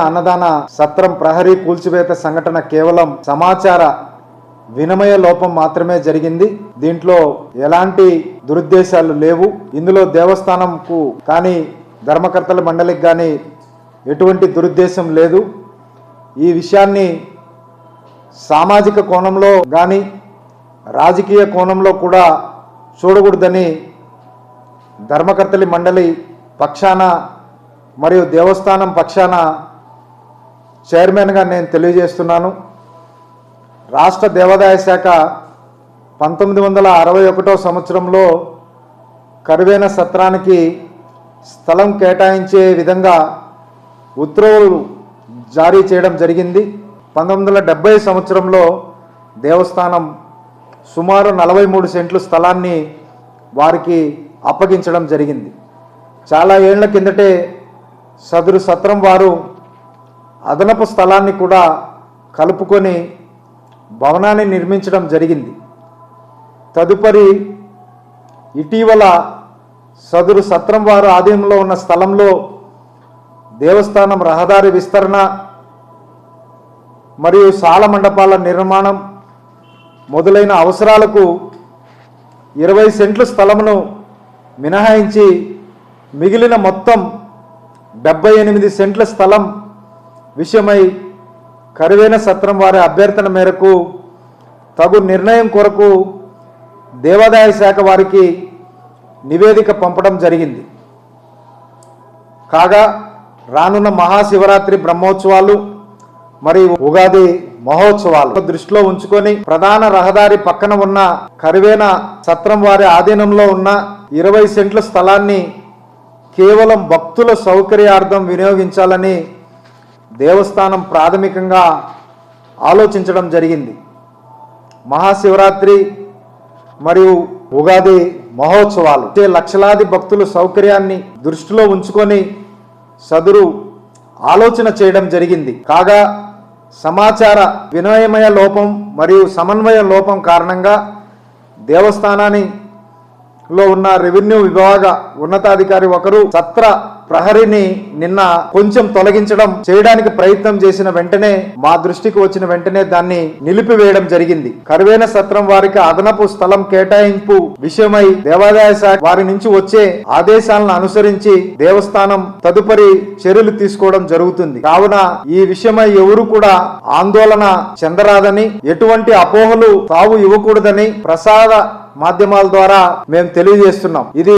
అన్నదాన సత్రం ప్రహరీ కూల్చివేత సంఘటన కేవలం సమాచార వినిమయ లోపం మాత్రమే జరిగింది. దీంట్లో ఎలాంటి దురుద్దేశాలు లేవు. ఇందులో దేవస్థానంకు కానీ ధర్మకర్తల మండలికి కానీ ఎటువంటి దురుద్దేశం లేదు. ఈ విషయాన్ని సామాజిక కోణంలో కానీ రాజకీయ కోణంలో కూడా చూడకూడదని ధర్మకర్తలి మండలి పక్షాన మరియు దేవస్థానం పక్షాన చైర్మన్గా నేను తెలియజేస్తున్నాను. రాష్ట్ర దేవాదాయ శాఖ 1961 సంవత్సరంలో కరువేన సత్రానికి స్థలం కేటాయించే విధంగా ఉత్తర్వులు జారీ చేయడం జరిగింది. 1970 సంవత్సరంలో దేవస్థానం సుమారు 43 సెంట్లు స్థలాన్ని వారికి అప్పగించడం జరిగింది. చాలా ఏళ్ల కిందటే సదరు సత్రం వారు అదనపు స్థలాన్ని కూడా కలుపుకొని భవనాన్ని నిర్మించడం జరిగింది. తదుపరి ఇటీవల సదరు సత్రం వారు ఆధీనంలో ఉన్న స్థలంలో దేవస్థానం రహదారి విస్తరణ మరియు సాల మండపాల నిర్మాణం మొదలైన అవసరాలకు 20 సెంట్ల స్థలమును మినహాయించి మిగిలిన మొత్తం 78 సెంట్ల స్థలం విషయమై కరువేన సత్రం వారి అభ్యర్థన మేరకు తగు నిర్ణయం కొరకు దేవాదాయ శాఖ వారికి నివేదిక పంపడం జరిగింది. కాగా రానున్న మహాశివరాత్రి బ్రహ్మోత్సవాలు మరియు ఉగాది మహోత్సవాలు దృష్టిలో ఉంచుకొని ప్రధాన రహదారి పక్కన ఉన్న కరువేన సత్రం వారి ఆధీనంలో ఉన్న 20 సెంట్ల స్థలాన్ని కేవలం భక్తుల సౌకర్యార్థం వినియోగించాలని దేవస్థానం ప్రాథమికంగా ఆలోచించడం జరిగింది. మహాశివరాత్రి మరియు ఉగాది మహోత్సవాలు లక్షలాది భక్తుల సౌకర్యాన్ని దృష్టిలో ఉంచుకొని సదురు ఆలోచన చేయడం జరిగింది. కాగా సమాచార వినిమయ లోపం మరియు సమన్వయ లోపం కారణంగా దేవస్థానానిలో ఉన్న రెవెన్యూ విభాగ ఉన్నతాధికారి ఒకరు సత్ర ప్రహరిని నిన్న కొంచెం తొలగించడం చేయడానికి ప్రయత్నం చేసిన వెంటనే మా దృష్టికి వచ్చిన వెంటనే దాన్ని నిలిపివేయడం జరిగింది. కరువేన సత్రం వారికి అదనపు స్థలం కేటాయింపు విషయమై దేవాదాయ శాఖ వారి నుంచి వచ్చే ఆదేశాలను అనుసరించి దేవస్థానం తదుపరి చర్యలు తీసుకోవడం జరుగుతుంది. కావున ఈ విషయమై ఎవరు కూడా ఆందోళన చెందరాదని, ఎటువంటి అపోహలు తావు ఇవ్వకూడదని ప్రసార మాధ్యమాల ద్వారా మేము తెలియజేస్తున్నాం. ఇది